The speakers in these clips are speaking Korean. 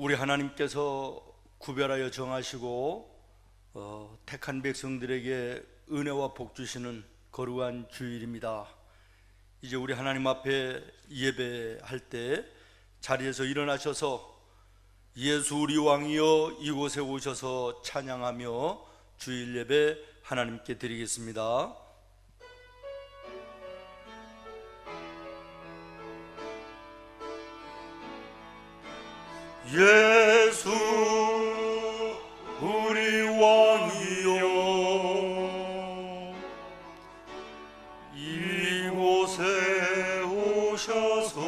우리 하나님께서 구별하여 정하시고 택한 백성들에게 은혜와 복 주시는 거룩한 주일입니다. 이제 우리 하나님 앞에 예배할 때 자리에서 일어나셔서 예수 우리 왕이여 이곳에 오셔서 찬양하며 주일 예배 하나님께 드리겠습니다. 예수 우리 왕이여 이곳에 오셔서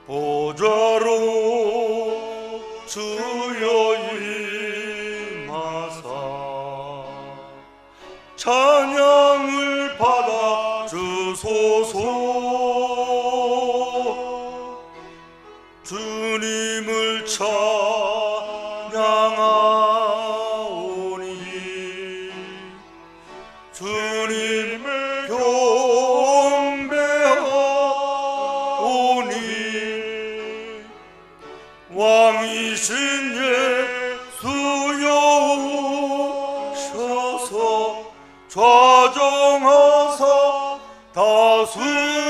보좌로 주여 임하사 찬양을 받아 주소서. 주님을 찬양하오니 주님을 경배하오니 왕이신 예수여 오셔서 좌정하사 다스리소서.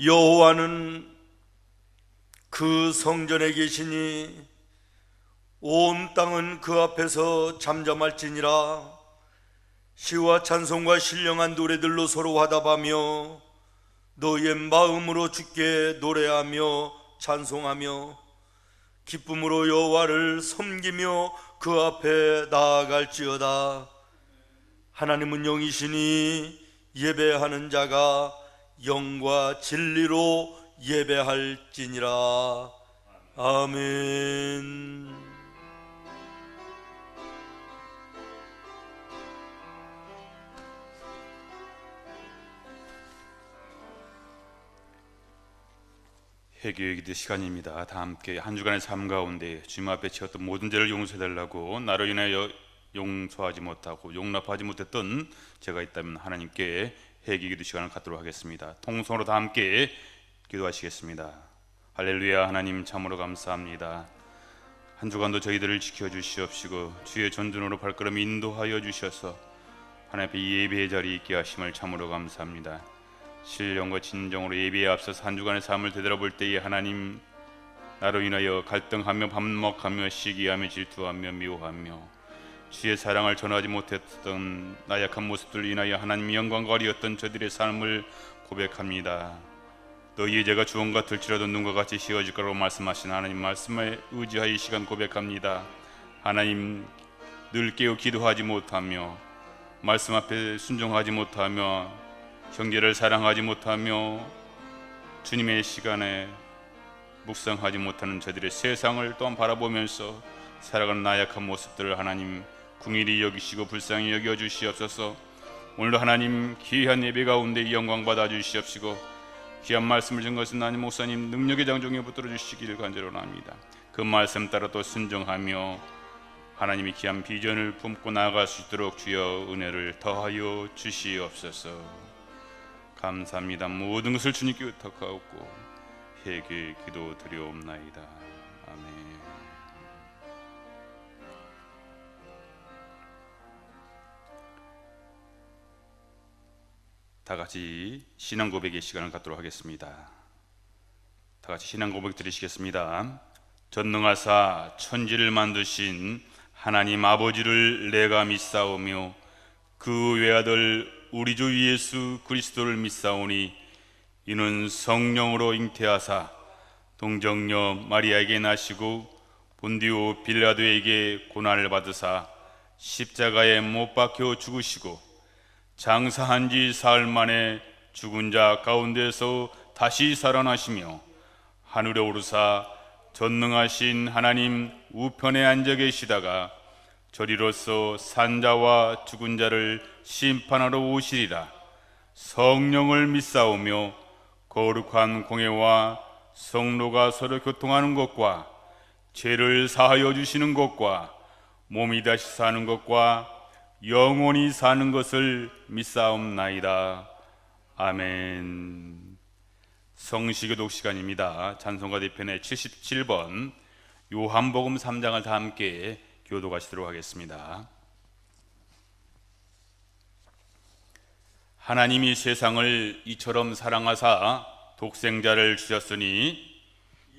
여호와는 그 성전에 계시니 온 땅은 그 앞에서 잠잠할지니라. 시와 찬송과 신령한 노래들로 서로 화답하며 너의 마음으로 주께 노래하며 찬송하며 기쁨으로 여호와를 섬기며 그 앞에 나아갈지어다. 하나님은 영이시니 예배하는 자가 영과 진리로 예배할지니라. 아멘. 회개의 기도 시간입니다. 다 함께 한 주간의 삶 가운데 주님 앞에 지었던 모든 죄를 용서해달라고, 나로 인하여 용서하지 못하고 용납하지 못했던 죄가 있다면 하나님께 회개 기도 시간을 갖도록 하겠습니다. 통성으로 다 함께 기도하시겠습니다. 할렐루야. 하나님 참으로 감사합니다. 한 주간도 저희들을 지켜주시옵시고 주의 전준으로 발걸음 인도하여 주셔서 하나님 앞에 예배의 자리에 있게 하심을 참으로 감사합니다. 신령과 진정으로 예배에 앞서서 한 주간의 삶을 되돌아볼 때에 하나님, 나로 인하여 갈등하며 반목하며 시기하며 질투하며 미워하며 주의 사랑을 전하지 못했던 나약한 모습들로 인하여 하나님 영광과 어리었던 저들의 삶을 고백합니다. 너희의 죄가 주홍 같을지라도 눈과 같이 씌어질 거라고 말씀하신 하나님 말씀에 의지하여 이 시간 고백합니다. 하나님, 늘 깨어 기도하지 못하며 말씀 앞에 순종하지 못하며 형제를 사랑하지 못하며 주님의 시간에 묵상하지 못하는 저들의 세상을 또한 바라보면서 살아가는 나약한 모습들을 하나님 긍휼히 여기시고 불쌍히 여겨 주시옵소서. 오늘도 하나님 귀한 예배 가운데 영광 받아 주시옵시고 귀한 말씀을 준 것은 하나님 목사님 능력의 장종에 붙들어 주시기를 간절원합니다. 그 말씀 따라 또 순종하며 하나님의 귀한 비전을 품고 나아갈 수 있도록 주여 은혜를 더하여 주시옵소서. 감사합니다. 모든 것을 주님께 의탁하옵고 회개 기도 드리옵나이다. 아멘. 다 같이 신앙 고백의 시간을 갖도록 하겠습니다. 다 같이 신앙 고백 드리시겠습니다. 전능하사 천지를 만드신 하나님 아버지를 내가 믿사오며 그 외아들 우리 주 예수 그리스도를 믿사오니 이는 성령으로 잉태하사 동정녀 마리아에게 나시고 본디오 빌라도에게 고난을 받으사 십자가에 못 박혀 죽으시고 장사한 지 사흘 만에 죽은 자 가운데서 다시 살아나시며 하늘에 오르사 전능하신 하나님 우편에 앉아 계시다가 저리로서 산자와 죽은 자를 심판하러 오시리라. 성령을 믿사오며 거룩한 공회와 성로가 서로 교통하는 것과 죄를 사하여 주시는 것과 몸이 다시 사는 것과 영원히 사는 것을 믿사옵나이다. 아멘. 성시교독 시간입니다. 찬송가 대편의 77번 요한복음 3장을 다 함께 교독하시도록 하겠습니다. 하나님이 세상을 이처럼 사랑하사 독생자를 주셨으니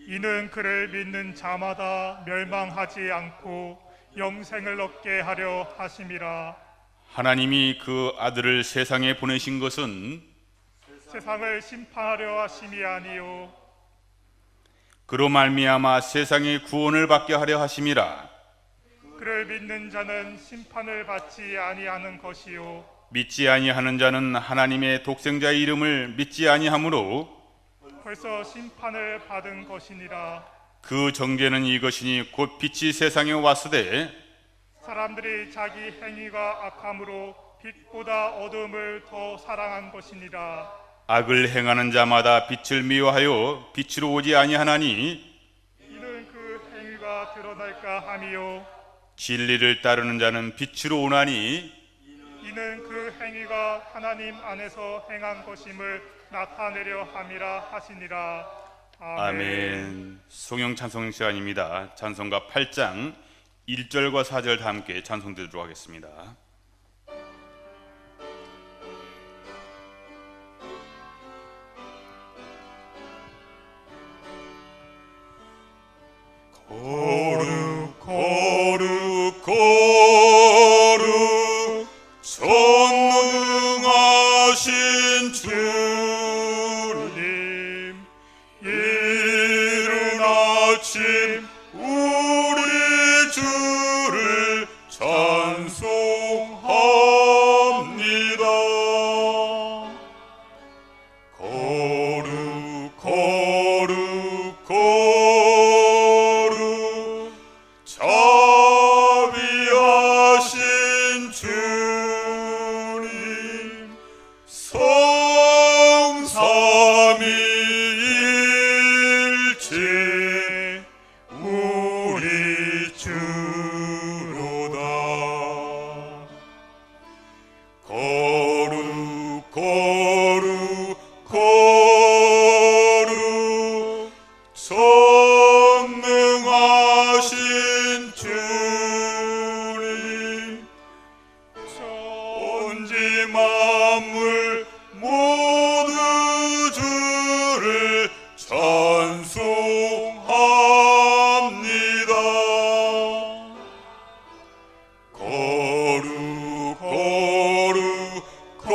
이는 그를 믿는 자마다 멸망하지 않고 영생을 얻게 하려 하심이라. 하나님이 그 아들을 세상에 보내신 것은 세상을 심판하려 하심이 아니요 그로 말미암아 세상의 구원을 받게 하려 하심이라. 그를 믿는 자는 심판을 받지 아니하는 것이요 믿지 아니하는 자는 하나님의 독생자의 이름을 믿지 아니하므로 벌써 심판을 받은 것이니라. 그 정죄는 이것이니 곧 빛이 세상에 왔으되 사람들이 자기 행위가 악함으로 빛보다 어둠을 더 사랑한 것이니라. 악을 행하는 자마다 빛을 미워하여 빛으로 오지 아니하나니 이는 그 행위가 드러날까 함이요 진리를 따르는 자는 빛으로 오나니 이는 그 행위가 하나님 안에서 행한 것임을 나타내려 함이라 하시니라. 아멘. 송영 찬송 시간입니다. 찬송가 8장 1절과 4절 다 함께 찬송 드리도록 하겠습니다. 거룩 거룩 거룩 전능하신 주님, 이른 아침 우리 주를 찬송합니다. 거룩 거룩 거룩 자비하신 주님, 성삼위일체 우리 주로다. 거룩 거룩 거룩 전능하신 주님, 천지 만물 모두 주를 찬송합니다. 거룩 거룩 거룩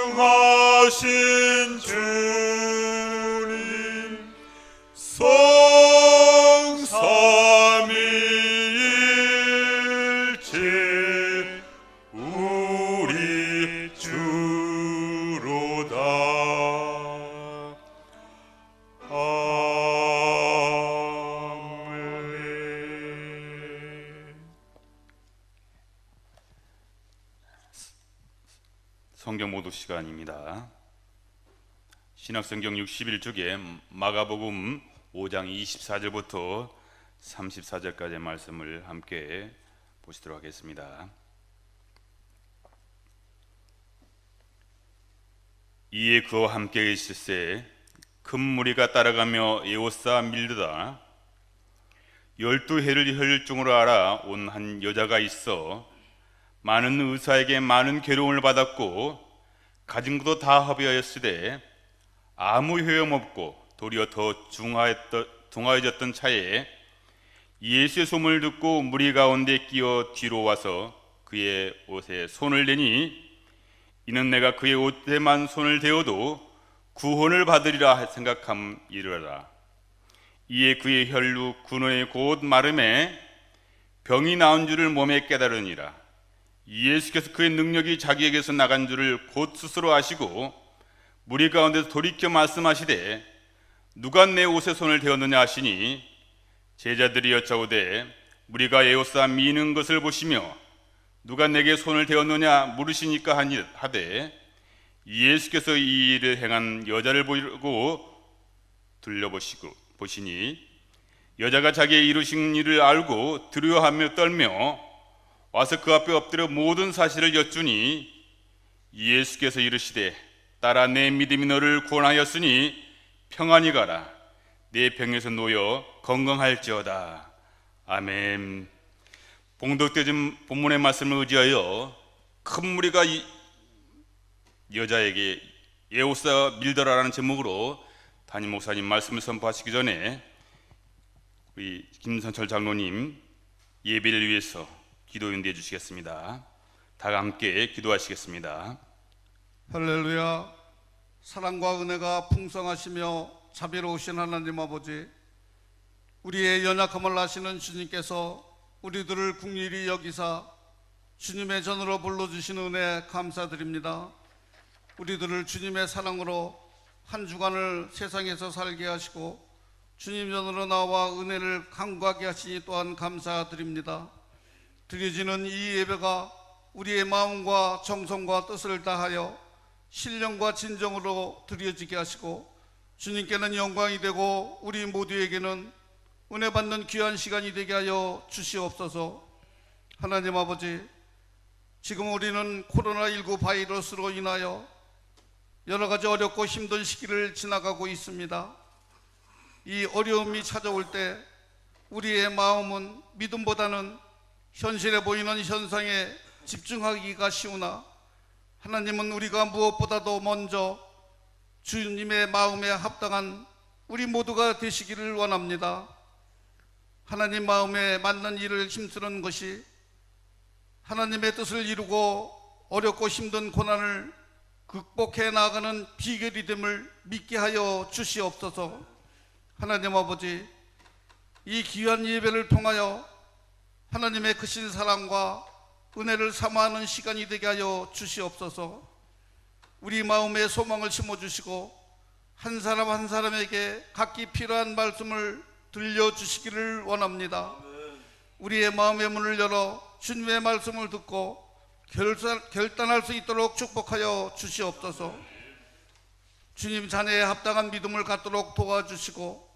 전능하신 주님, 성삼위일체 우리 주로다. 아멘. 성경 모독 시간입니다. 신약성경 61쪽에 마가복음 5장 24절부터 34절까지의 말씀을 함께 보시도록 하겠습니다. 이에 그와 함께 있을새 큰 무리가 따라가며 에오싸 밀르다. 12해를 혈중으로 알아 온 한 여자가 있어 많은 의사에게 많은 괴로움을 받았고 가진 것도 다 허비하였으되 아무 효용없고 도리어 더 둥하해졌던 차에 예수의 소문을 듣고 무리 가운데 끼어 뒤로 와서 그의 옷에 손을 대니 이는 내가 그의 옷에만 손을 대어도 구원을 받으리라 생각함이러라. 이에 그의 혈루 근원의 곧 마름에 병이 나은 줄을 몸에 깨달으니라. 예수께서 그의 능력이 자기에게서 나간 줄을 곧 스스로 아시고 무리 가운데서 돌이켜 말씀하시되 누가 내 옷에 손을 대었느냐 하시니 제자들이 여짜오되 무리가 에오싸 미는 것을 보시며 누가 내게 손을 대었느냐 물으시니까 하되 예수께서 이 일을 행한 여자를 보고 둘러보시니 여자가 자기의 이루신 일을 알고 두려워하며 떨며 와서 그 앞에 엎드려 모든 사실을 여쭈니 예수께서 이르시되 딸아 내 믿음이 너를 구원하였으니 평안히 가라 내 병에서 놓여 건강할지어다. 아멘. 봉독되어진 본문의 말씀을 의지하여 큰 무리가 여자에게 예호사 밀더라라는 제목으로 담임 목사님 말씀을 선포하시기 전에 우리 김선철 장로님 예배를 위해서 기도 인도해 주시겠습니다. 다 함께 기도하시겠습니다. 할렐루야. 사랑과 은혜가 풍성하시며 자비로우신 하나님 아버지, 우리의 연약함을 아시는 주님께서 우리들을 긍휼히 여기사 주님의 전으로 불러주신 은혜 감사드립니다. 우리들을 주님의 사랑으로 한 주간을 세상에서 살게 하시고 주님 전으로 나와 은혜를 간구하게 하시니 또한 감사드립니다. 드려지는 이 예배가 우리의 마음과 정성과 뜻을 다하여 신령과 진정으로 드려지게 하시고 주님께는 영광이 되고 우리 모두에게는 은혜 받는 귀한 시간이 되게 하여 주시옵소서. 하나님 아버지, 지금 우리는 코로나19 바이러스로 인하여 여러 가지 어렵고 힘든 시기를 지나가고 있습니다. 이 어려움이 찾아올 때 우리의 마음은 믿음보다는 현실에 보이는 현상에 집중하기가 쉬우나 하나님은 우리가 무엇보다도 먼저 주님의 마음에 합당한 우리 모두가 되시기를 원합니다. 하나님 마음에 맞는 일을 힘쓰는 것이 하나님의 뜻을 이루고 어렵고 힘든 고난을 극복해 나가는 비결이 됨을 믿게 하여 주시옵소서. 하나님 아버지, 이 귀한 예배를 통하여 하나님의 크신 사랑과 은혜를 사모하는 시간이 되게 하여 주시옵소서. 우리 마음에 소망을 심어주시고 한 사람 한 사람에게 각기 필요한 말씀을 들려주시기를 원합니다. 우리의 마음의 문을 열어 주님의 말씀을 듣고 결단할 수 있도록 축복하여 주시옵소서. 주님 자녀에 합당한 믿음을 갖도록 도와주시고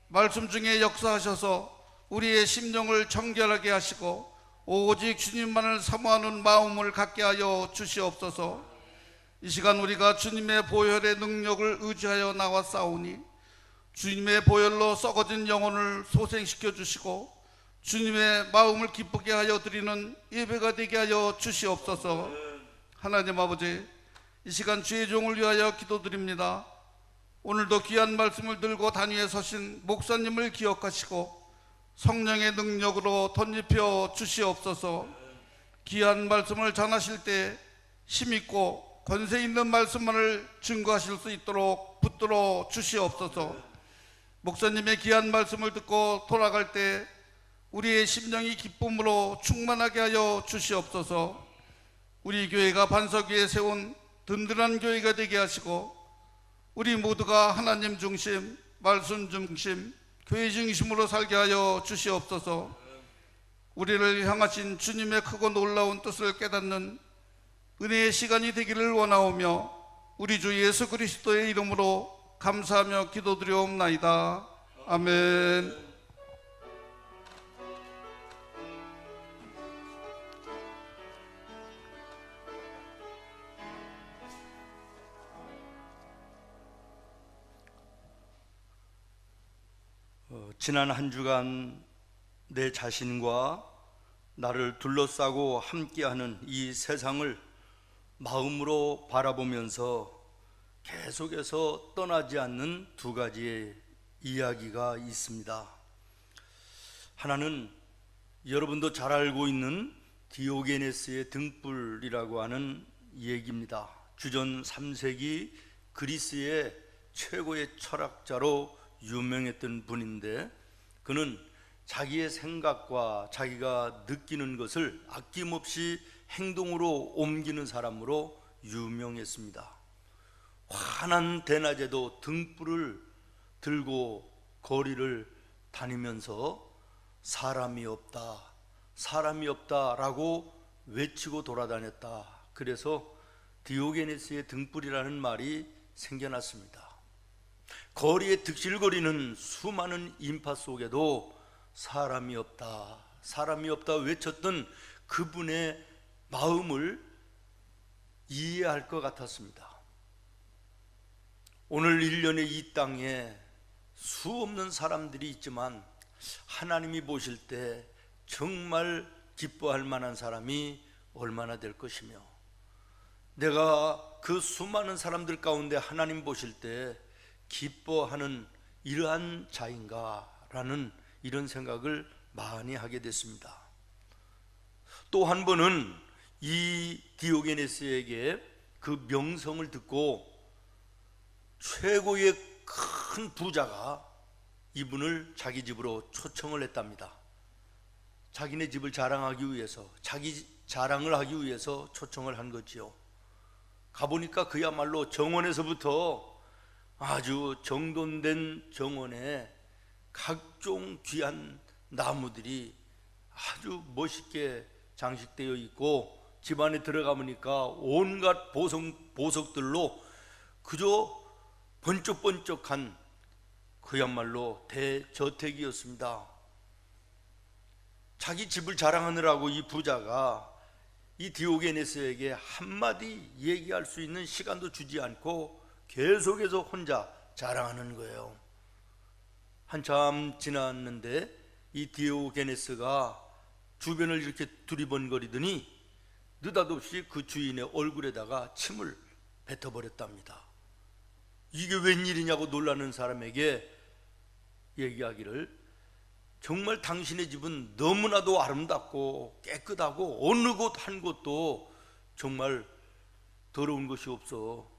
말씀 중에 역사하셔서 우리의 심령을 정결하게 하시고 오직 주님만을 사모하는 마음을 갖게 하여 주시옵소서. 이 시간 우리가 주님의 보혈의 능력을 의지하여 나와 싸우니 주님의 보혈로 썩어진 영혼을 소생시켜 주시고 주님의 마음을 기쁘게 하여 드리는 예배가 되게 하여 주시옵소서. 하나님 아버지, 이 시간 주의 종을 위하여 기도드립니다. 오늘도 귀한 말씀을 들고 단위에 서신 목사님을 기억하시고 성령의 능력으로 덧입혀 주시옵소서. 귀한 말씀을 전하실 때 힘있고 권세 있는 말씀만을 증거하실 수 있도록 붙들어 주시옵소서. 목사님의 귀한 말씀을 듣고 돌아갈 때 우리의 심령이 기쁨으로 충만하게 하여 주시옵소서. 우리 교회가 반석 위에 세운 든든한 교회가 되게 하시고 우리 모두가 하나님 중심, 말씀 중심, 교회 중심으로 살게 하여 주시옵소서. 우리를 향하신 주님의 크고 놀라운 뜻을 깨닫는 은혜의 시간이 되기를 원하오며 우리 주 예수 그리스도의 이름으로 감사하며 기도드리옵나이다. 아멘. 지난 한 주간 내 자신과 나를 둘러싸고 함께하는 이 세상을 마음으로 바라보면서 계속해서 떠나지 않는 두 가지의 이야기가 있습니다. 하나는 여러분도 잘 알고 있는 디오게네스의 등불이라고 하는 얘기입니다. 주전 3세기 그리스의 최고의 철학자로 유명했던 분인데 그는 자기의 생각과 자기가 느끼는 것을 아낌없이 행동으로 옮기는 사람으로 유명했습니다. 환한 대낮에도 등불을 들고 거리를 다니면서 사람이 없다라고 외치고 돌아다녔다. 그래서 디오게네스의 등불이라는 말이 생겨났습니다. 거리에 득실거리는 수많은 인파 속에도 사람이 없다 외쳤던 그분의 마음을 이해할 것 같았습니다. 오늘 1년에 이 땅에 수없는 사람들이 있지만 하나님이 보실 때 정말 기뻐할 만한 사람이 얼마나 될 것이며, 내가 그 수많은 사람들 가운데 하나님 보실 때 기뻐하는 이러한 자인가라는 이런 생각을 많이 하게 됐습니다. 또 한 번은 이 디오게네스에게 그 명성을 듣고 최고의 큰 부자가 이분을 자기 집으로 초청을 했답니다. 자기네 집을 자랑하기 위해서, 자기 자랑을 하기 위해서 초청을 한 거지요. 가보니까 그야말로 정원에서부터 아주 정돈된 정원에 각종 귀한 나무들이 아주 멋있게 장식되어 있고, 집안에 들어가 보니까 온갖 보석들로 그저 번쩍번쩍한 그야말로 대저택이었습니다. 자기 집을 자랑하느라고 이 부자가 이 디오게네스에게 한마디 얘기할 수 있는 시간도 주지 않고 계속해서 혼자 자랑하는 거예요. 한참 지났는데 이 디오게네스가 주변을 이렇게 두리번거리더니 느닷없이 그 주인의 얼굴에다가 침을 뱉어버렸답니다. 이게 웬일이냐고 놀라는 사람에게 얘기하기를, 정말 당신의 집은 너무나도 아름답고 깨끗하고 어느 곳 한 곳도 정말 더러운 것이 없어.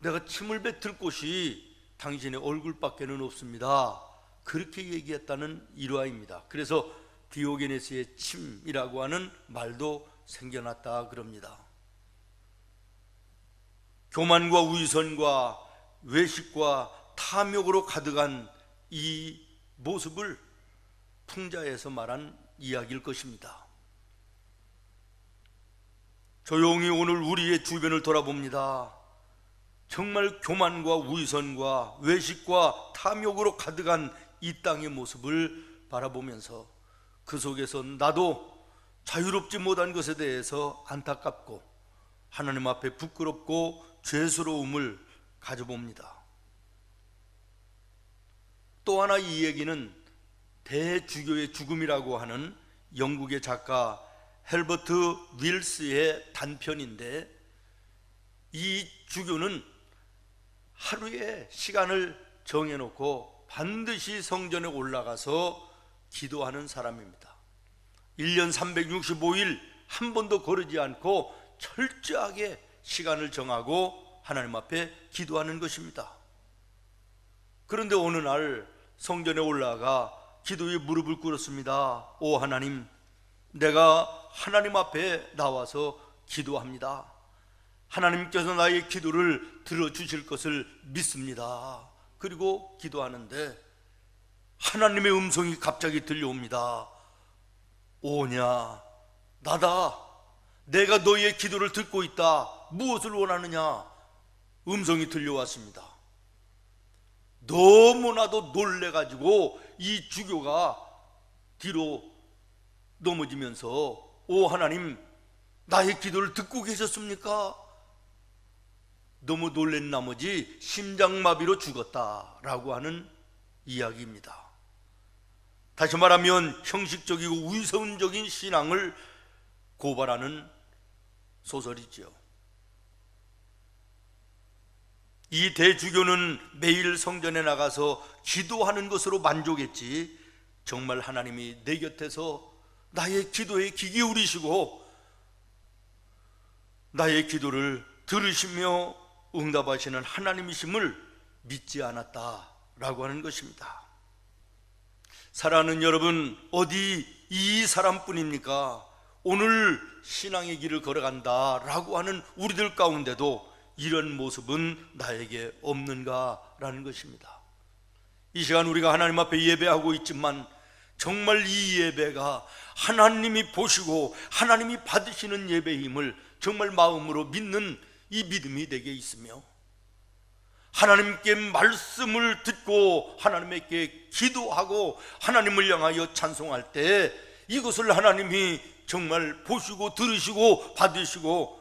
내가 침을 뱉을 곳이 당신의 얼굴밖에는 없습니다. 그렇게 얘기했다는 일화입니다. 그래서 디오게네스의 침이라고 하는 말도 생겨났다 그럽니다. 교만과 위선과 외식과 탐욕으로 가득한 이 모습을 풍자해서 말한 이야기일 것입니다. 조용히 오늘 우리의 주변을 돌아봅니다. 정말 교만과 위선과 외식과 탐욕으로 가득한 이 땅의 모습을 바라보면서 그 속에서 나도 자유롭지 못한 것에 대해서 안타깝고 하나님 앞에 부끄럽고 죄스러움을 가져봅니다. 또 하나 이 얘기는 대주교의 죽음이라고 하는 영국의 작가 헬버트 윌스의 단편인데, 이 주교는 하루에 시간을 정해놓고 반드시 성전에 올라가서 기도하는 사람입니다. 1년 365일 한 번도 거르지 않고 철저하게 시간을 정하고 하나님 앞에 기도하는 것입니다. 그런데 어느 날 성전에 올라가 기도에 무릎을 꿇었습니다. 오 하나님, 내가 하나님 앞에 나와서 기도합니다. 하나님께서 나의 기도를 들어주실 것을 믿습니다. 그리고 기도하는데 하나님의 음성이 갑자기 들려옵니다. 오냐, 나다. 내가 너희의 기도를 듣고 있다. 무엇을 원하느냐? 음성이 들려왔습니다. 너무나도 놀래가지고 이 주교가 뒤로 넘어지면서, 오 하나님, 나의 기도를 듣고 계셨습니까? 너무 놀란 나머지 심장마비로 죽었다라고 하는 이야기입니다. 다시 말하면 형식적이고 위선적인 신앙을 고발하는 소설이지요. 이 대주교는 매일 성전에 나가서 기도하는 것으로 만족했지, 정말 하나님이 내 곁에서 나의 기도에 귀 기울이시고 나의 기도를 들으시며 응답하시는 하나님이심을 믿지 않았다라고 하는 것입니다. 사랑하는 여러분, 어디 이 사람뿐입니까? 오늘 신앙의 길을 걸어간다라고 하는 우리들 가운데도 이런 모습은 나에게 없는가라는 것입니다. 이 시간 우리가 하나님 앞에 예배하고 있지만 정말 이 예배가 하나님이 보시고 하나님이 받으시는 예배임을 정말 마음으로 믿는 이 믿음이 내게 있으며, 하나님께 말씀을 듣고 하나님께 기도하고 하나님을 향하여 찬송할 때 이것을 하나님이 정말 보시고 들으시고 받으시고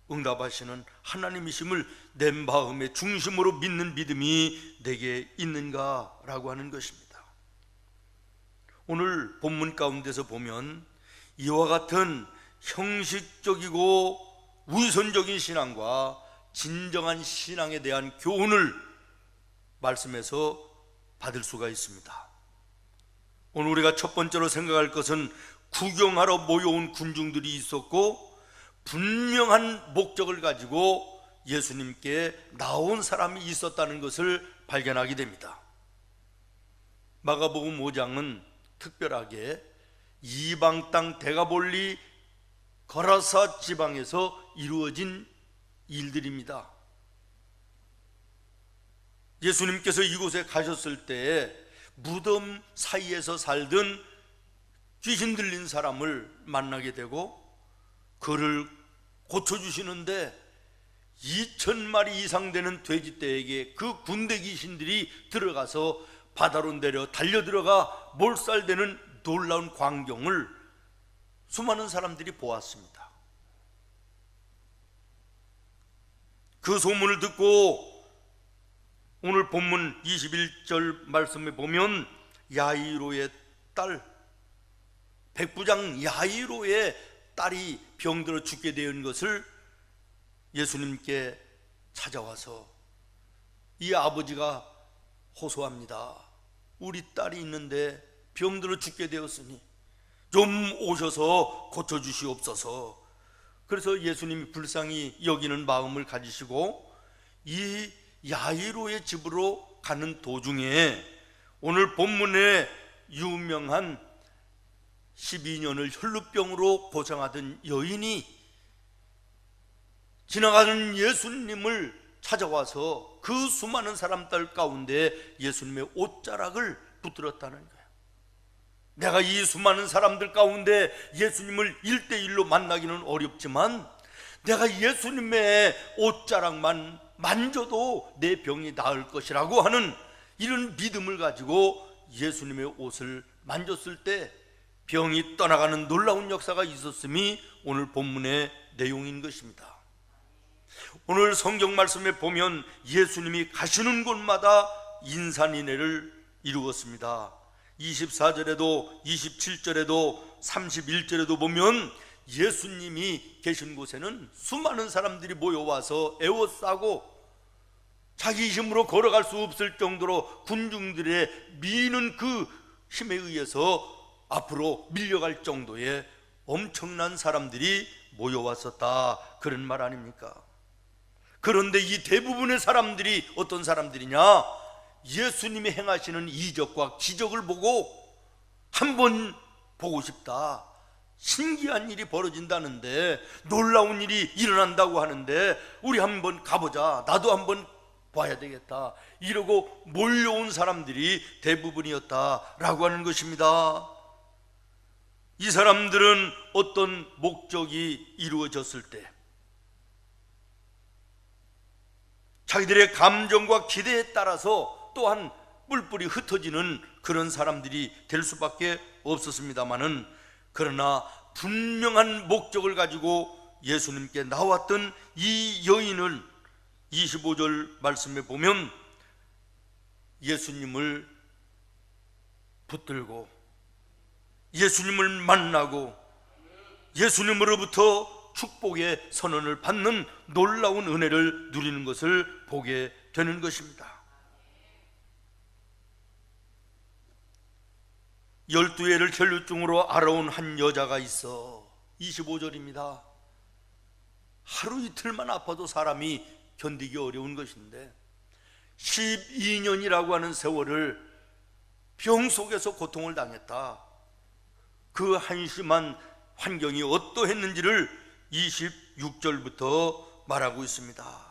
응답하시는 하나님이심을 내 마음의 중심으로 믿는 믿음이 내게 있는가라고 하는 것입니다. 오늘 본문 가운데서 보면 이와 같은 형식적이고 위선적인 신앙과 진정한 신앙에 대한 교훈을 말씀에서 받을 수가 있습니다. 오늘 우리가 첫 번째로 생각할 것은 구경하러 모여온 군중들이 있었고 분명한 목적을 가지고 예수님께 나온 사람이 있었다는 것을 발견하게 됩니다. 마가복음 5장은 특별하게 이방 땅 데가볼리 거라사 지방에서 이루어진 일들입니다. 예수님께서 이곳에 가셨을 때 무덤 사이에서 살던 귀신 들린 사람을 만나게 되고 그를 고쳐주시는데 2,000마리 이상 되는 돼지떼에게 그 군대 귀신들이 들어가서 바다로 내려 달려들어가 몰살되는 놀라운 광경을 수많은 사람들이 보았습니다. 그 소문을 듣고 오늘 본문 21절 말씀에 보면 야이로의 딸, 백부장 야이로의 딸이 병들어 죽게 된 것을 예수님께 찾아와서 이 아버지가 호소합니다. 우리 딸이 있는데 병들어 죽게 되었으니 좀 오셔서 고쳐주시옵소서. 그래서 예수님이 불쌍히 여기는 마음을 가지시고 이 야이로의 집으로 가는 도중에 오늘 본문에 유명한 12년을 혈루병으로 고생하던 여인이 지나가는 예수님을 찾아와서 그 수많은 사람들 가운데 예수님의 옷자락을 붙들었다는 거예요. 내가 이 수많은 사람들 가운데 예수님을 1대1로 만나기는 어렵지만 내가 예수님의 옷자락만 만져도 내 병이 나을 것이라고 하는 이런 믿음을 가지고 예수님의 옷을 만졌을 때 병이 떠나가는 놀라운 역사가 있었음이 오늘 본문의 내용인 것입니다. 오늘 성경 말씀에 보면 예수님이 가시는 곳마다 인산인해를 이루었습니다. 24절에도 27절에도 31절에도 보면 예수님이 계신 곳에는 수많은 사람들이 모여와서 애워싸고 자기 힘으로 걸어갈 수 없을 정도로 군중들의 미는 그 힘에 의해서 앞으로 밀려갈 정도의 엄청난 사람들이 모여왔었다, 그런 말 아닙니까? 그런데 이 대부분의 사람들이 어떤 사람들이냐? 예수님이 행하시는 이적과 기적을 보고 한번 보고 싶다, 신기한 일이 벌어진다는데, 놀라운 일이 일어난다고 하는데 우리 한번 가보자, 나도 한번 봐야 되겠다, 이러고 몰려온 사람들이 대부분이었다라고 하는 것입니다. 이 사람들은 어떤 목적이 이루어졌을 때 자기들의 감정과 기대에 따라서 또한 뿔뿔이 흩어지는 그런 사람들이 될 수밖에 없었습니다마는, 그러나 분명한 목적을 가지고 예수님께 나왔던 이 여인은 25절 말씀에 보면 예수님을 붙들고 예수님을 만나고 예수님으로부터 축복의 선언을 받는 놀라운 은혜를 누리는 것을 보게 되는 것입니다. 12회를 혈루증으로 알아온 한 여자가 있어. 25절입니다. 하루 이틀만 아파도 사람이 견디기 어려운 것인데 12년이라고 하는 세월을 병 속에서 고통을 당했다. 그 한심한 환경이 어떠했는지를 26절부터 말하고 있습니다.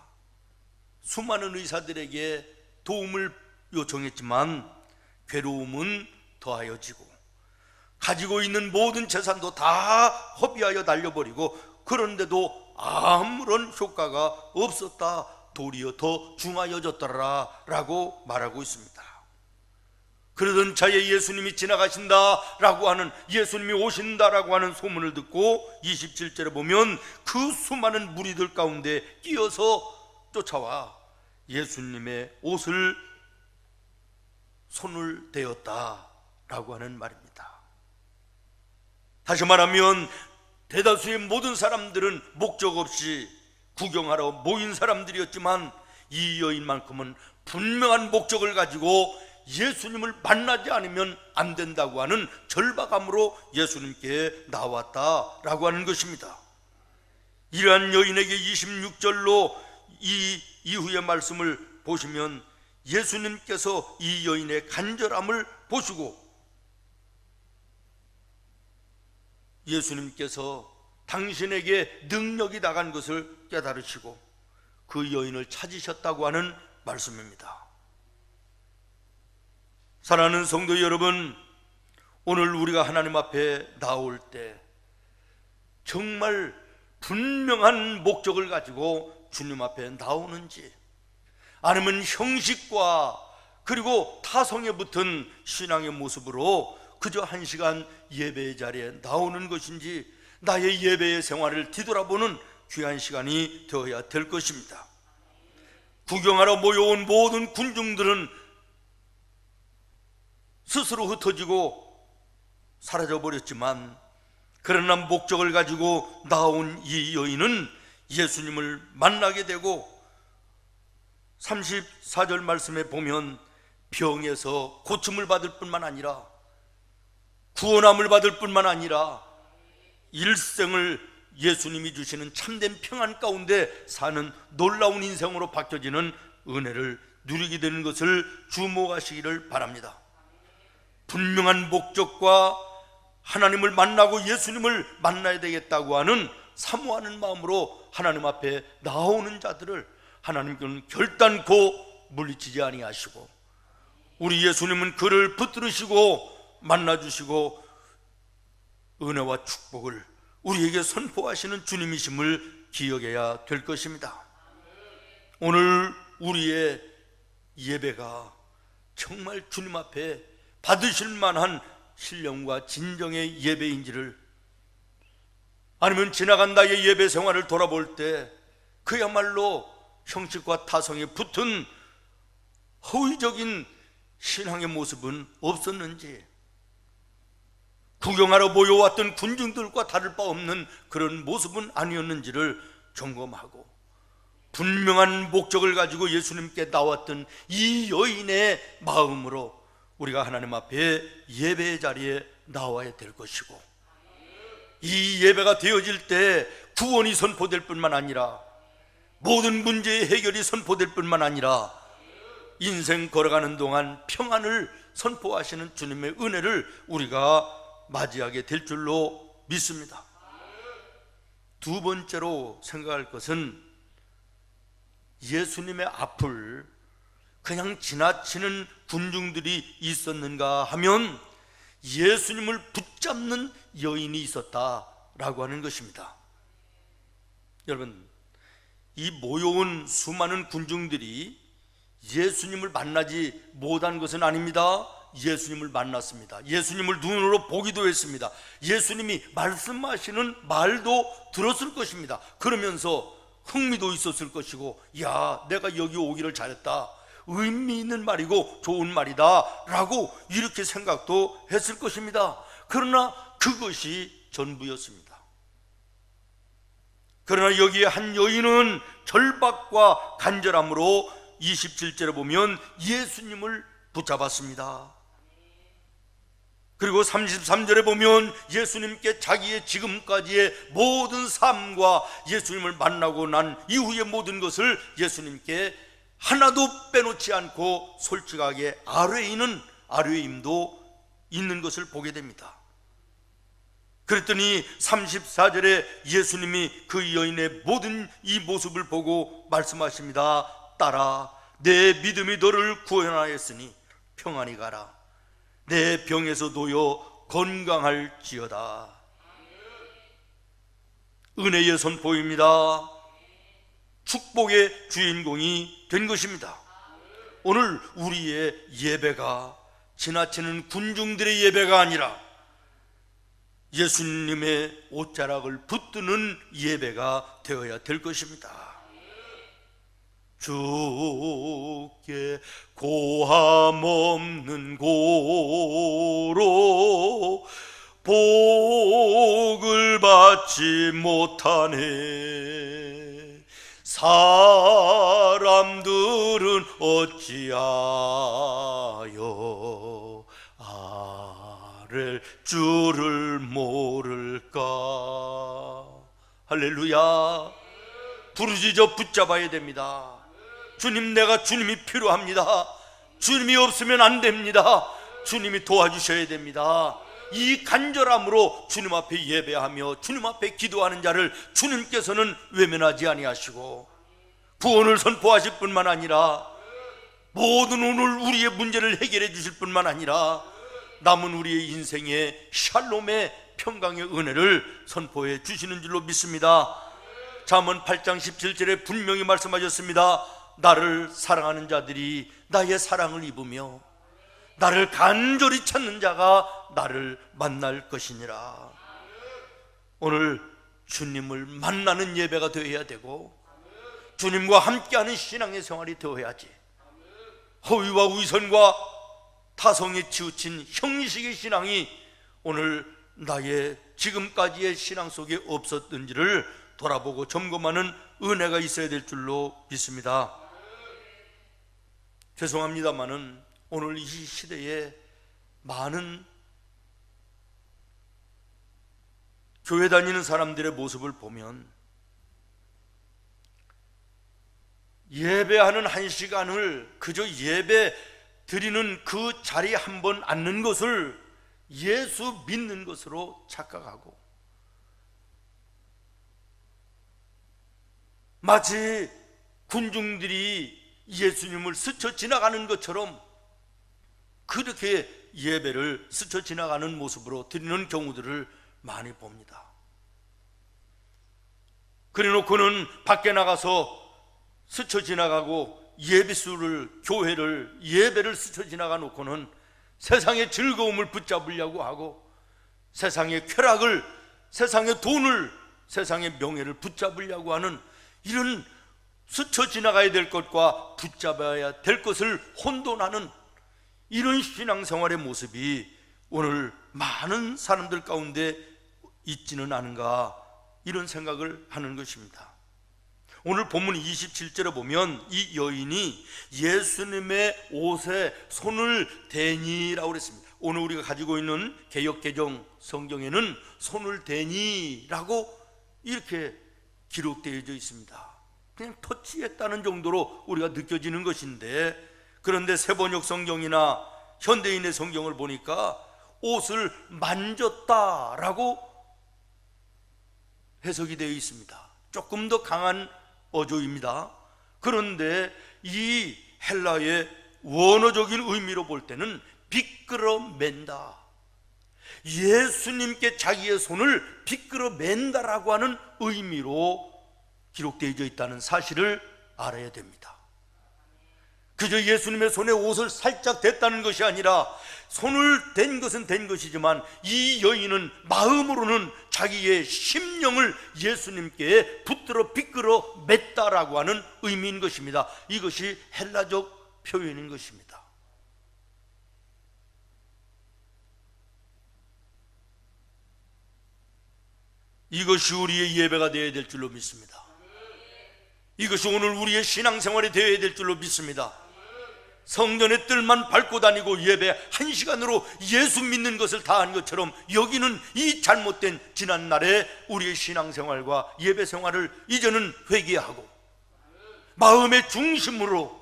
수많은 의사들에게 도움을 요청했지만 괴로움은 더하여지고 가지고 있는 모든 재산도 다 허비하여 날려버리고 그런데도 아무런 효과가 없었다. 도리어 더 중하여졌더라 라고 말하고 있습니다. 그러던 차에 예수님이 지나가신다라고 하는, 예수님이 오신다라고 하는 소문을 듣고 27절에 보면 그 수많은 무리들 가운데 끼어서 쫓아와 예수님의 옷을 손을 대었다라고 하는 말입니다. 다시 말하면 대다수의 모든 사람들은 목적 없이 구경하러 모인 사람들이었지만 이 여인만큼은 분명한 목적을 가지고 예수님을 만나지 않으면 안 된다고 하는 절박함으로 예수님께 나왔다라고 하는 것입니다. 이러한 여인에게 26절로 이 이후의 말씀을 보시면 예수님께서 이 여인의 간절함을 보시고 예수님께서 당신에게 능력이 나간 것을 깨달으시고 그 여인을 찾으셨다고 하는 말씀입니다. 사랑하는 성도 여러분, 오늘 우리가 하나님 앞에 나올 때 정말 분명한 목적을 가지고 주님 앞에 나오는지, 아니면 형식과 그리고 타성에 붙은 신앙의 모습으로 그저 한 시간 예배의 자리에 나오는 것인지, 나의 예배의 생활을 뒤돌아보는 귀한 시간이 되어야 될 것입니다. 구경하러 모여온 모든 군중들은 스스로 흩어지고 사라져버렸지만, 그러나 목적을 가지고 나온 이 여인은 예수님을 만나게 되고 34절 말씀에 보면 병에서 고침을 받을 뿐만 아니라 구원함을 받을 뿐만 아니라 일생을 예수님이 주시는 참된 평안 가운데 사는 놀라운 인생으로 바뀌어지는 은혜를 누리게 되는 것을 주목하시기를 바랍니다. 분명한 목적과 하나님을 만나고 예수님을 만나야 되겠다고 하는 사모하는 마음으로 하나님 앞에 나오는 자들을 하나님께는 결단코 물리치지 아니하시고, 우리 예수님은 그를 붙들으시고 만나주시고 은혜와 축복을 우리에게 선포하시는 주님이심을 기억해야 될 것입니다. 오늘 우리의 예배가 정말 주님 앞에 받으실 만한 신령과 진정의 예배인지를, 아니면 지나간 나의 예배 생활을 돌아볼 때 그야말로 형식과 타성에 붙은 허위적인 신앙의 모습은 없었는지, 구경하러 모여왔던 군중들과 다를 바 없는 그런 모습은 아니었는지를 점검하고, 분명한 목적을 가지고 예수님께 나왔던 이 여인의 마음으로 우리가 하나님 앞에 예배의 자리에 나와야 될 것이고, 이 예배가 되어질 때 구원이 선포될 뿐만 아니라 모든 문제의 해결이 선포될 뿐만 아니라 인생 걸어가는 동안 평안을 선포하시는 주님의 은혜를 우리가 맞이하게 될 줄로 믿습니다. 두 번째로 생각할 것은, 예수님의 앞을 그냥 지나치는 군중들이 있었는가 하면 예수님을 붙잡는 여인이 있었다라고 하는 것입니다. 여러분, 이 모여온 수많은 군중들이 예수님을 만나지 못한 것은 아닙니다. 예수님을 만났습니다. 예수님을 눈으로 보기도 했습니다. 예수님이 말씀하시는 말도 들었을 것입니다. 그러면서 흥미도 있었을 것이고, 야, 내가 여기 오기를 잘했다, 의미 있는 말이고 좋은 말이다 라고 이렇게 생각도 했을 것입니다. 그러나 그것이 전부였습니다. 그러나 여기에 한 여인은 절박과 간절함으로 27절에 보면 예수님을 붙잡았습니다. 그리고 33절에 보면 예수님께 자기의 지금까지의 모든 삶과 예수님을 만나고 난 이후의 모든 것을 예수님께 하나도 빼놓지 않고 솔직하게 아뢰임도 있는 것을 보게 됩니다. 그랬더니 34절에 예수님이 그 여인의 모든 이 모습을 보고 말씀하십니다. 딸아, 내 믿음이 너를 구원하였으니 평안히 가라. 내 병에서 놓여 건강할지어다. 은혜의 선포입니다. 축복의 주인공이 된 것입니다. 오늘 우리의 예배가 지나치는 군중들의 예배가 아니라 예수님의 옷자락을 붙드는 예배가 되어야 될 것입니다. 주께 고함 없는 고로 복을 받지 못하네. 사람들은 어찌하여 아랠 줄을 모를까. 할렐루야. 부르짖어 붙잡아야 됩니다. 주님, 내가 주님이 필요합니다. 주님이 없으면 안 됩니다. 주님이 도와주셔야 됩니다. 이 간절함으로 주님 앞에 예배하며 주님 앞에 기도하는 자를 주님께서는 외면하지 아니하시고 구원을 선포하실 뿐만 아니라 모든 오늘 우리의 문제를 해결해 주실 뿐만 아니라 남은 우리의 인생의 샬롬의 평강의 은혜를 선포해 주시는 줄로 믿습니다. 잠언 8장 17절에 분명히 말씀하셨습니다. 나를 사랑하는 자들이 나의 사랑을 입으며 나를 간절히 찾는 자가 나를 만날 것이니라. 오늘 주님을 만나는 예배가 되어야 되고 주님과 함께하는 신앙의 생활이 되어야지, 허위와 위선과 타성에 치우친 형식의 신앙이 오늘 나의 지금까지의 신앙 속에 없었던지를 돌아보고 점검하는 은혜가 있어야 될 줄로 믿습니다. 죄송합니다마는 오늘 이 시대에 많은 교회 다니는 사람들의 모습을 보면 예배하는 한 시간을 그저 예배 드리는 그 자리에 한번 앉는 것을 예수 믿는 것으로 착각하고 마치 군중들이 예수님을 스쳐 지나가는 것처럼 그렇게 예배를 스쳐 지나가는 모습으로 드리는 경우들을 많이 봅니다. 그래 놓고는 밖에 나가서 스쳐 지나가고 예배수를, 교회를, 예배를 스쳐 지나가 놓고는 세상의 즐거움을 붙잡으려고 하고 세상의 쾌락을, 세상의 돈을, 세상의 명예를 붙잡으려고 하는 이런 스쳐 지나가야 될 것과 붙잡아야 될 것을 혼돈하는 이런 신앙생활의 모습이 오늘 많은 사람들 가운데 있지는 않은가, 이런 생각을 하는 것입니다. 오늘 본문 27절에 보면 이 여인이 예수님의 옷에 손을 대니라고 그랬습니다. 오늘 우리가 가지고 있는 개역개정 성경에는 손을 대니라고 이렇게 기록되어져 있습니다. 그냥 터치했다는 정도로 우리가 느껴지는 것인데, 그런데 세번역 성경이나 현대인의 성경을 보니까 옷을 만졌다라고 해석이 되어 있습니다. 조금 더 강한 어조입니다. 그런데 이 헬라의 원어적인 의미로 볼 때는 비끄러맨다, 예수님께 자기의 손을 비끄러맨다라고 하는 의미로 기록되어 있다는 사실을 알아야 됩니다. 그저 예수님의 손에 옷을 살짝 댔다는 것이 아니라 손을 댄 것은 댄 것이지만 이 여인은 마음으로는 자기의 심령을 예수님께 붙들어 비끄러 맸다라고 하는 의미인 것입니다. 이것이 헬라적 표현인 것입니다. 이것이 우리의 예배가 되어야 될 줄로 믿습니다. 이것이 오늘 우리의 신앙생활이 되어야 될 줄로 믿습니다. 성전의 뜰만 밟고 다니고 예배 한 시간으로 예수 믿는 것을 다 한 것처럼 여기는 이 잘못된 지난날의 우리의 신앙생활과 예배생활을 이제는 회개하고 마음의 중심으로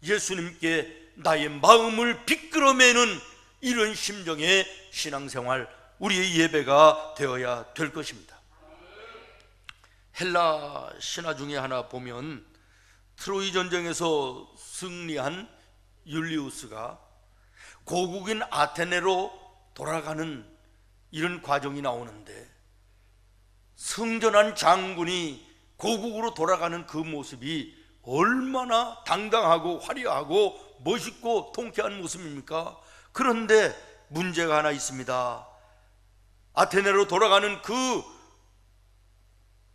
예수님께 나의 마음을 비끄러매는 이런 심정의 신앙생활, 우리의 예배가 되어야 될 것입니다. 헬라 신화 중에 하나 보면 트로이 전쟁에서 승리한 율리우스가 고국인 아테네로 돌아가는 이런 과정이 나오는데, 승전한 장군이 고국으로 돌아가는 그 모습이 얼마나 당당하고 화려하고 멋있고 통쾌한 모습입니까? 그런데 문제가 하나 있습니다. 아테네로 돌아가는 그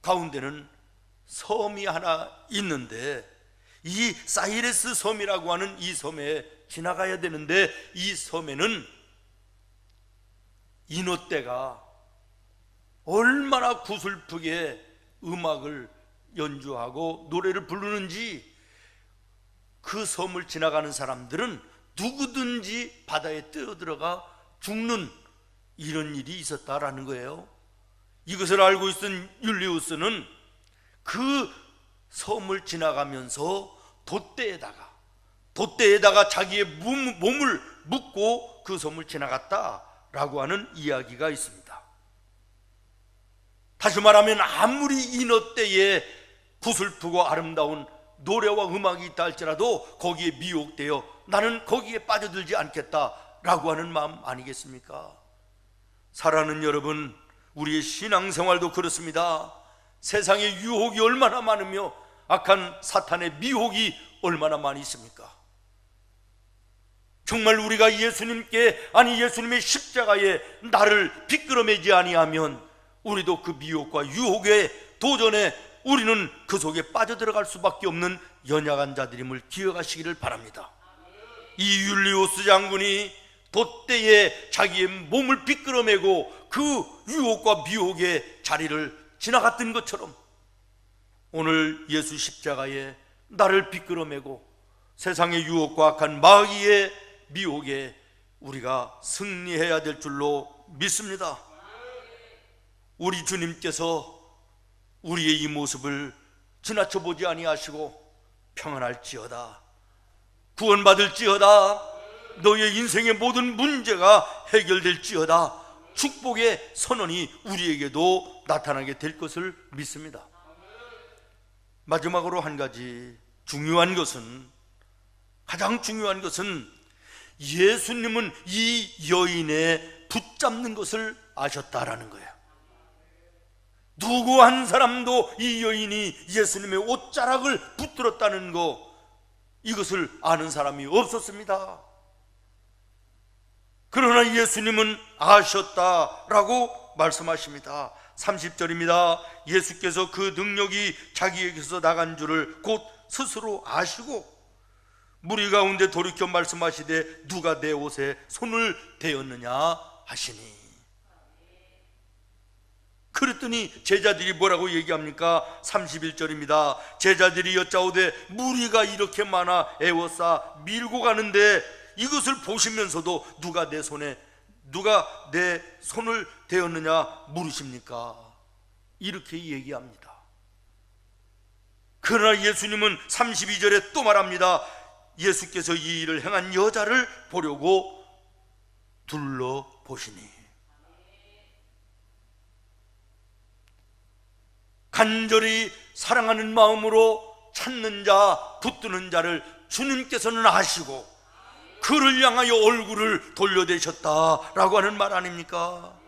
가운데는 섬이 하나 있는데, 이 사이레스 섬이라고 하는 이 섬에 지나가야 되는데, 이 섬에는 인어떼가 얼마나 구슬프게 음악을 연주하고 노래를 부르는지 그 섬을 지나가는 사람들은 누구든지 바다에 뛰어들어가 죽는 이런 일이 있었다라는 거예요. 이것을 알고 있던 율리우스는 그 섬을 지나가면서 돛대에다가 자기의 몸을 묶고 그 섬을 지나갔다라고 하는 이야기가 있습니다. 다시 말하면 아무리 인어떼에 구슬프고 아름다운 노래와 음악이 있다 할지라도 거기에 미혹되어 나는 거기에 빠져들지 않겠다라고 하는 마음 아니겠습니까? 사랑하는 여러분, 우리의 신앙생활도 그렇습니다. 세상에 유혹이 얼마나 많으며 악한 사탄의 미혹이 얼마나 많이 있습니까? 정말 우리가 예수님의 십자가에 나를 비끄러매지 아니하면 우리도 그 미혹과 유혹의 도전에 우리는 그 속에 빠져들어갈 수밖에 없는 연약한 자들임을 기억하시기를 바랍니다. 이 율리오스 장군이 돛대에 자기의 몸을 비끄러매고 그 유혹과 미혹의 자리를 지나갔던 것처럼 오늘 예수 십자가에 나를 비끄러매고 세상의 유혹과 악한 마귀의 미혹에 우리가 승리해야 될 줄로 믿습니다. 우리 주님께서 우리의 이 모습을 지나쳐 보지 아니하시고 평안할지어다, 구원받을지어다, 너의 인생의 모든 문제가 해결될지어다, 축복의 선언이 우리에게도 나타나게 될 것을 믿습니다. 마지막으로 한 가지 가장 중요한 것은 예수님은 이 여인의 붙잡는 것을 아셨다라는 거예요. 누구 한 사람도 이 여인이 예수님의 옷자락을 붙들었다는 거, 이것을 아는 사람이 없었습니다. 그러나 예수님은 아셨다라고 말씀하십니다. 30절입니다. 예수께서 그 능력이 자기에게서 나간 줄을 곧 스스로 아시고 무리 가운데 돌이켜 말씀하시되 누가 내 옷에 손을 대었느냐 하시니. 그랬더니 제자들이 뭐라고 얘기합니까? 31절입니다. 제자들이 여짜오되 무리가 이렇게 많아 애워싸 밀고 가는데 이것을 보시면서도 누가 내 손을 대었느냐 물으십니까? 이렇게 얘기합니다. 그러나 예수님은 32절에 또 말합니다. 예수께서 이 일을 행한 여자를 보려고 둘러보시니. 간절히 사랑하는 마음으로 찾는 자, 붙드는 자를 주님께서는 아시고 그를 향하여 얼굴을 돌려대셨다라고 하는 말 아닙니까?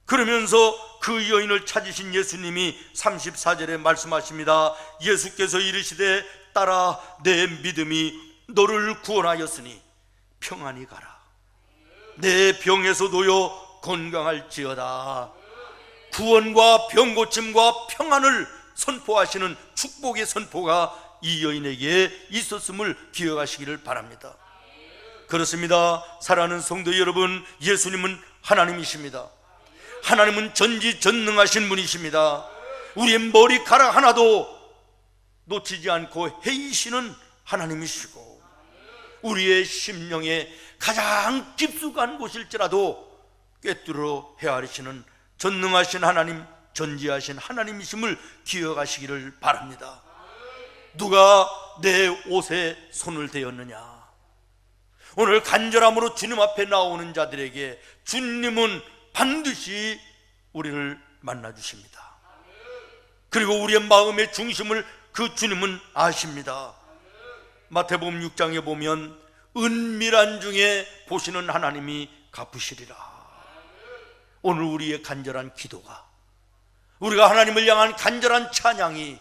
그러면서 그 여인을 찾으신 예수님이 34절에 말씀하십니다. 예수께서 이르시되 딸아, 내 믿음이 너를 구원하였으니 평안히 가라. 내 병에서 놓여 건강할지어다. 구원과 병고침과 평안을 선포하시는 축복의 선포가 이 여인에게 있었음을 기억하시기를 바랍니다. 그렇습니다. 사랑하는 성도 여러분, 예수님은 하나님이십니다. 하나님은 전지전능하신 분이십니다. 우리의 머리카락 하나도 놓치지 않고 헤이시는 하나님이시고 우리의 심령에 가장 깊숙한 곳일지라도 꿰뚫어 헤아리시는 전능하신 하나님, 전지하신 하나님이심을 기억하시기를 바랍니다. 누가 내 옷에 손을 대었느냐? 오늘 간절함으로 주님 앞에 나오는 자들에게 주님은 반드시 우리를 만나 주십니다. 그리고 우리의 마음의 중심을 그 주님은 아십니다. 마태복음 6장에 보면 은밀한 중에 보시는 하나님이 갚으시리라. 오늘 우리의 간절한 기도가 우리가 하나님을 향한 간절한 찬양이,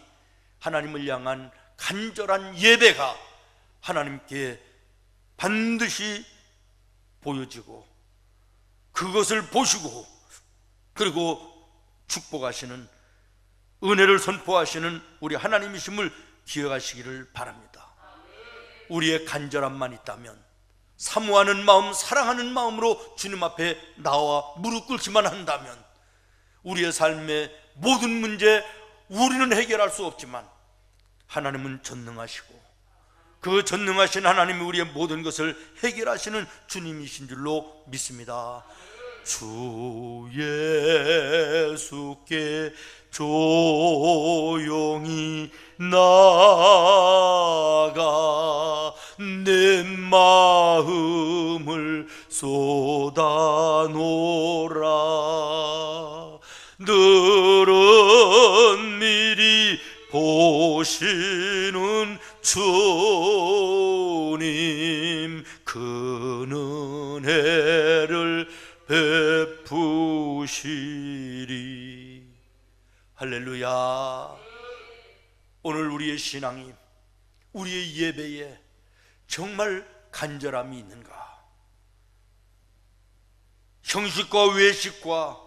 하나님을 향한 간절한 예배가 하나님께 반드시 보여지고 그것을 보시고 그리고 축복하시는, 은혜를 선포하시는 우리 하나님이심을 기억하시기를 바랍니다. 우리의 간절함만 있다면, 사모하는 마음, 사랑하는 마음으로 주님 앞에 나와 무릎 꿇기만 한다면 우리의 삶의 모든 문제 우리는 해결할 수 없지만 하나님은 전능하시고 그 전능하신 하나님이 우리의 모든 것을 해결하시는 주님이신 줄로 믿습니다. 주 예수께 조용히 나아가 내 마음을 쏟아놓으라. 늘은 미리 보시는 주님, 그 은혜를 베푸시리. 할렐루야. 오늘 우리의 신앙이, 우리의 예배에 정말 간절함이 있는가? 형식과 외식과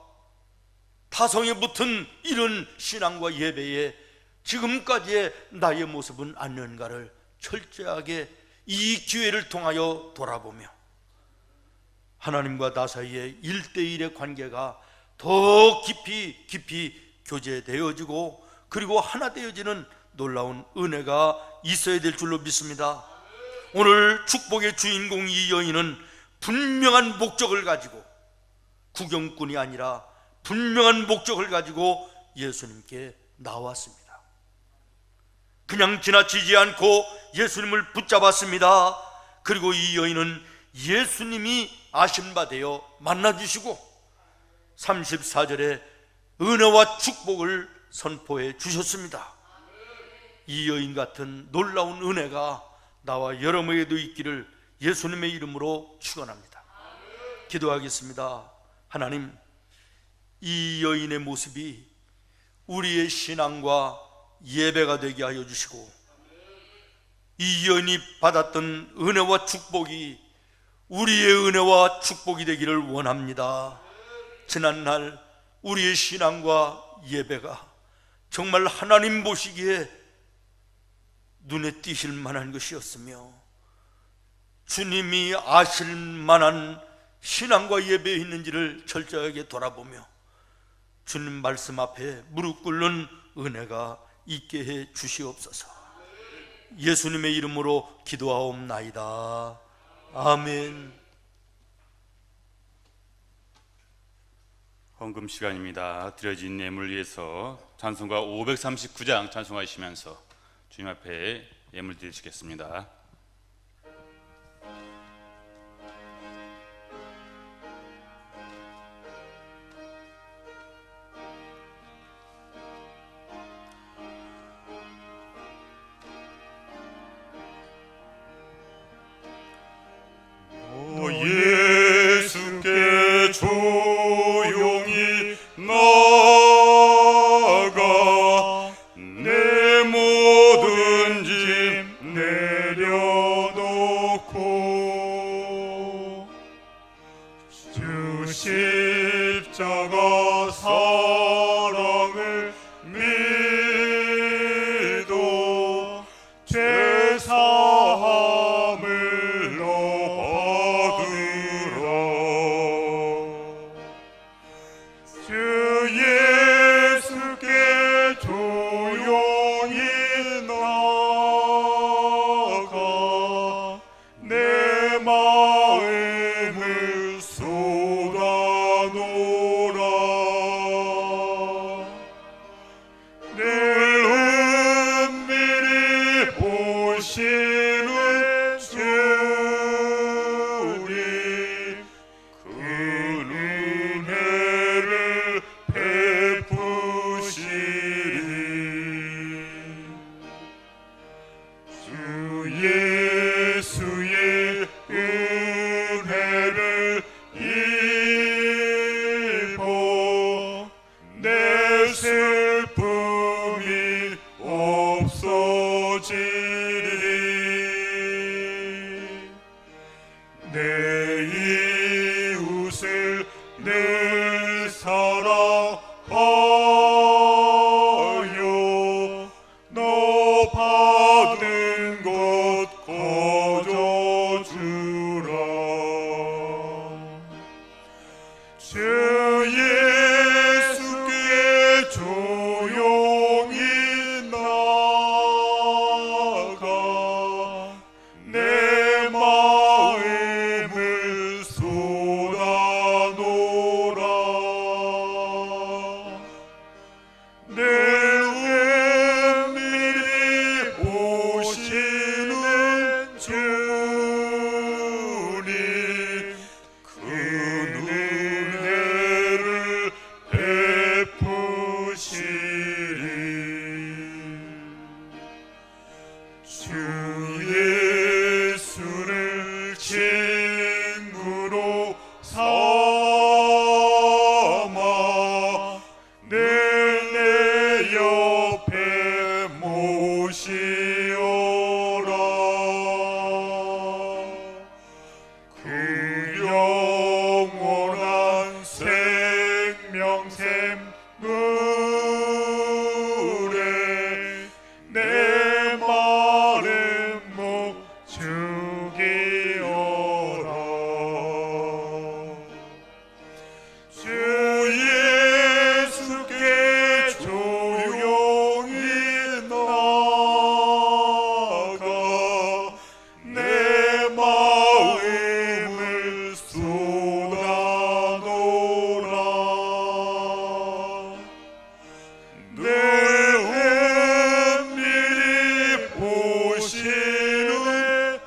타성에 붙은 이런 신앙과 예배에 지금까지의 나의 모습은 아닌가를 철저하게 이 기회를 통하여 돌아보며 하나님과 나 사이의 1대1의 관계가 더 깊이 교제되어지고 그리고 하나 되어지는 놀라운 은혜가 있어야 될 줄로 믿습니다. 오늘 축복의 주인공 이 여인은 분명한 목적을 가지고, 구경꾼이 아니라 분명한 목적을 가지고 예수님께 나왔습니다. 그냥 지나치지 않고 예수님을 붙잡았습니다. 그리고 이 여인은 예수님이 아신 바 되어 만나주시고 34절에 은혜와 축복을 선포해 주셨습니다. 이 여인 같은 놀라운 은혜가 나와 여러분에게도 있기를 예수님의 이름으로 축원합니다. 기도하겠습니다. 하나님, 이 여인의 모습이 우리의 신앙과 예배가 되게 하여 주시고 이 여인이 받았던 은혜와 축복이 우리의 은혜와 축복이 되기를 원합니다. 지난날 우리의 신앙과 예배가 정말 하나님 보시기에 눈에 띄실 만한 것이었으며 주님이 아실 만한 신앙과 예배에 있는지를 철저하게 돌아보며 주님 말씀 앞에 무릎 꿇는 은혜가 있게 해 주시옵소서. 예수님의 이름으로 기도하옵나이다. 아멘. 헌금 시간입니다. 드려진 예물 위해서 찬송가 539장 찬송하시면서 주님 앞에 예물 드리시겠습니다. 예수께 조용히 나아가 내 모든 짐 내려놓고 주 십자가 사랑을 믿어 죄사함을 받으라. 주 예수께 조용히 나아가 내 마음을 쏟아놓으라. 주 예수를 친구로 삼아 늘 내 옆에 모시오라. 그 영원한 생명샘물에 내 마른 목 죽이어라. 주 예수께 조용히 나가 내 마음을 쏟아놓으라. 늘 은밀히 보시는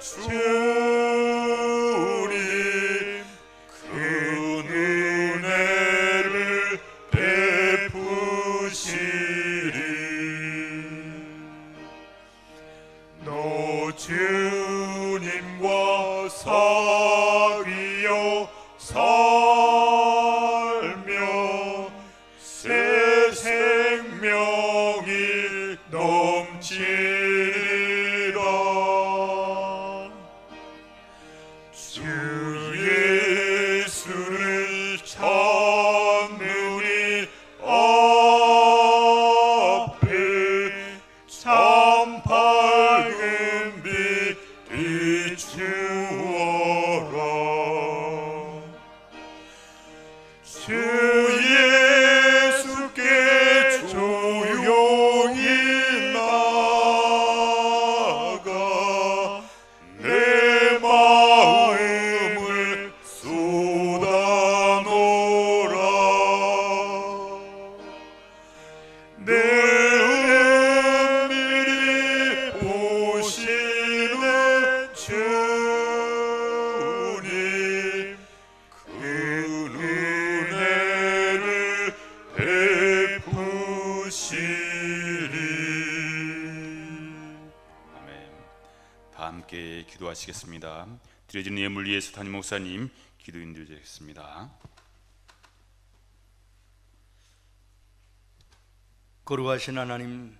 주님 그 은혜를 베푸시리. 너 주님과 사귀어 살며 새 생명이 넘치리라. 주 예수를 찾느니 앞에 참 밝은 빛 비추어라. 주 예수께 조용히 나가 내 마음을 쏟아놓으라. 늘 은밀히 보시는 주님 그 은혜를 베푸시리. 아멘. 다 함께 기도하시겠습니다. 드려진 예물 위해서 담임 목사님 기도 인도해 주시겠습니다. 거룩하신 하나님,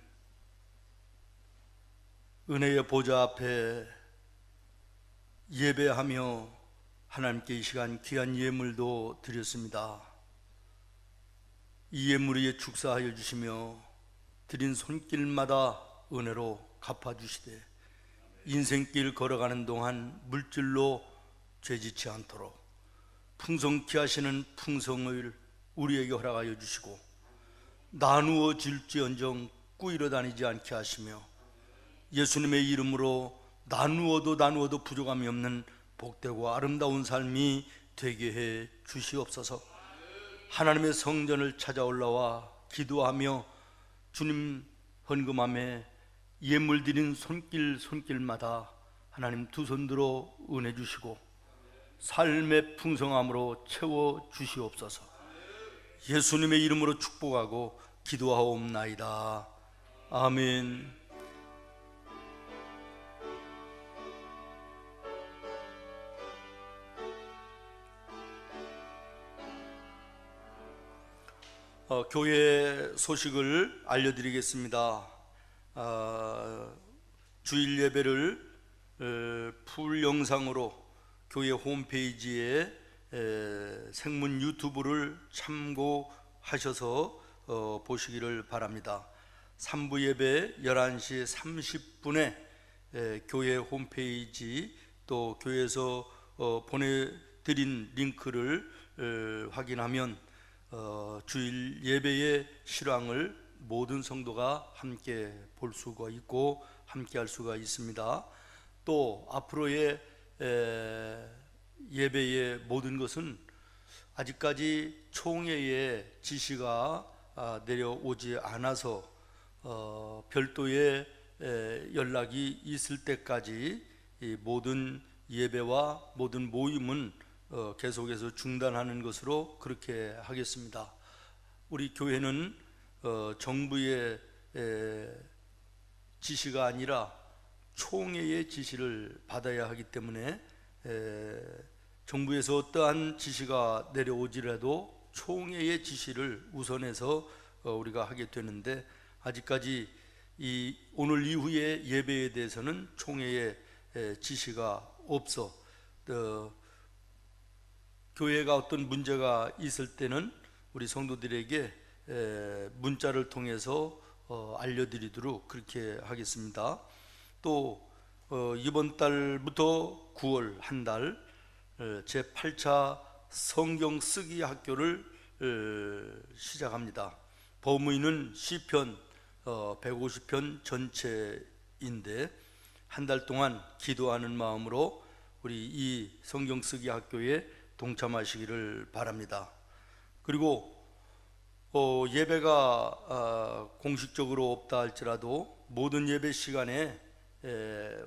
은혜의 보좌 앞에 예배하며 하나님께 이 시간 귀한 예물도 드렸습니다. 이 예물 위에 축사하여 주시며 드린 손길마다 은혜로 갚아주시되 인생길 걸어가는 동안 물질로 죄짓지 않도록 풍성케 하시는 풍성을 우리에게 허락하여 주시고 나누어 질지언정 꾸이러 다니지 않게 하시며 예수님의 이름으로 나누어도 부족함이 없는 복되고 아름다운 삶이 되게 해 주시옵소서. 하나님의 성전을 찾아 올라와 기도하며 주님 헌금함에 예물 드린 손길마다 하나님 두 손 들어 은혜 주시고 삶의 풍성함으로 채워 주시옵소서. 예수님의 이름으로 축복하고 기도하옵나이다. 아멘. 교회 소식을 알려드리겠습니다. 주일 예배를 풀 영상으로 교회 홈페이지에 생문 유튜브를 참고하셔서 보시기를 바랍니다. 3부 예배 11시 30분에 교회 홈페이지 또 교회에서 보내드린 링크를 확인하면 주일 예배의 실황을 모든 성도가 함께 볼 수가 있고 함께 할 수가 있습니다. 또 앞으로의 예배의 모든 것은 아직까지 총회의 지시가 내려오지 않아서 별도의 연락이 있을 때까지 이 모든 예배와 모든 모임은 계속해서 중단하는 것으로 그렇게 하겠습니다. 우리 교회는 정부의 지시가 아니라 총회의 지시를 받아야 하기 때문에 정부에서 어떠한 지시가 내려오지라도 총회의 지시를 우선해서 우리가 하게 되는데, 아직까지 오늘 이후의 예배에 대해서는 총회의 지시가 없어 교회가 어떤 문제가 있을 때는 우리 성도들에게 문자를 통해서 알려드리도록 그렇게 하겠습니다. 또 이번 달부터 9월 한 달 제8차 성경 쓰기 학교를 시작합니다. 법무인은 시편 150편 전체인데 한 달 동안 기도하는 마음으로 우리 이 성경 쓰기 학교에 동참하시기를 바랍니다. 그리고 예배가 공식적으로 없다 할지라도 모든 예배 시간에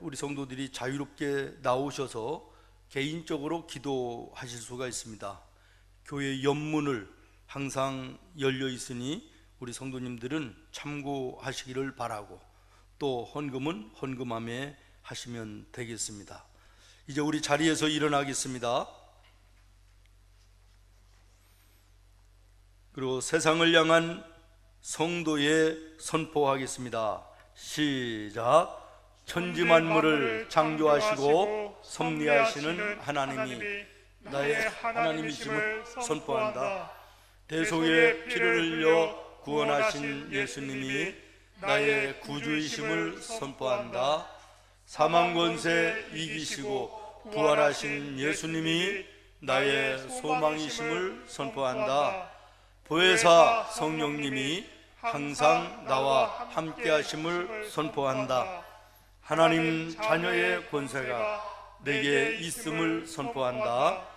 우리 성도들이 자유롭게 나오셔서 개인적으로 기도하실 수가 있습니다. 교회 연문을 항상 열려 있으니 우리 성도님들은 참고하시기를 바라고, 또 헌금은 헌금함에 하시면 되겠습니다. 이제 우리 자리에서 일어나겠습니다. 그리고 세상을 향한 성도에 선포하겠습니다. 시작. 천지 만물을 창조하시고 섭리하시는 하나님이 나의 하나님이심을 선포한다. 대속의 피를 흘려 구원하신 예수님이 나의 구주이심을 선포한다. 사망 권세 이기시고 부활하신 예수님이 나의 소망이심을 선포한다. 보혜사 성령님이 항상 나와 함께 하심을 선포한다. 하나님 자녀의 권세가 내게 있음을 선포한다.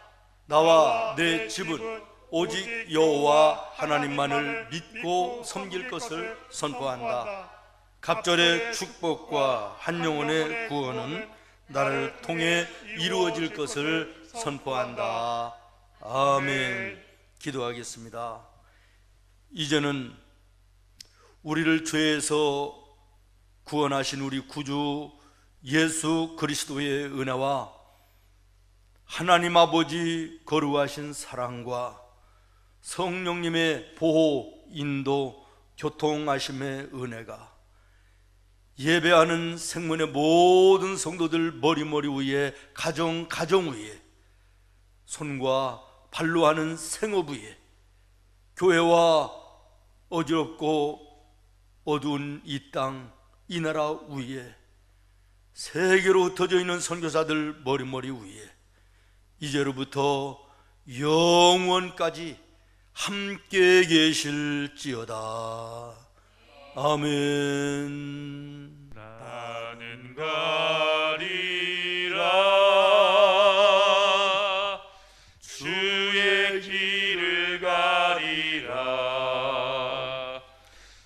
나와 내 집은 오직 여호와 하나님만을 믿고 섬길 것을 선포한다. 갑절의 축복과 한 영혼의 구원은 나를 통해 이루어질 것을 선포한다. 아멘. 기도하겠습니다. 이제는 우리를 죄에서 구원하신 우리 구주 예수 그리스도의 은혜와 하나님 아버지 거룩하신 사랑과 성령님의 보호, 인도, 교통하심의 은혜가 예배하는 생문의 모든 성도들 머리 위에, 가정 위에, 손과 발로 하는 생업 위에, 교회와 어지럽고 어두운 이 땅, 이 나라 위에, 세계로 흩어져 있는 선교사들 머리 위에 이제로부터 영원까지 함께 계실지어다. 아멘. 나는 가리라 주의 길을 가리라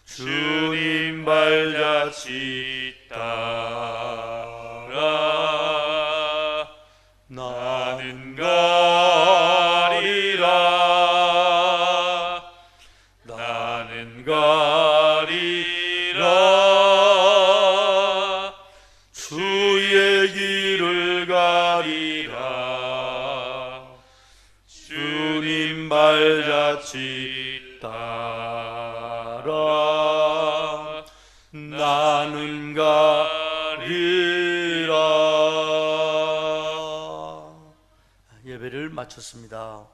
주님 발자취 따라 나는 가리라 나는 가리라 주의 길을 가리라 주님 발자취 따라 나는 가리라. 예배를 마쳤습니다.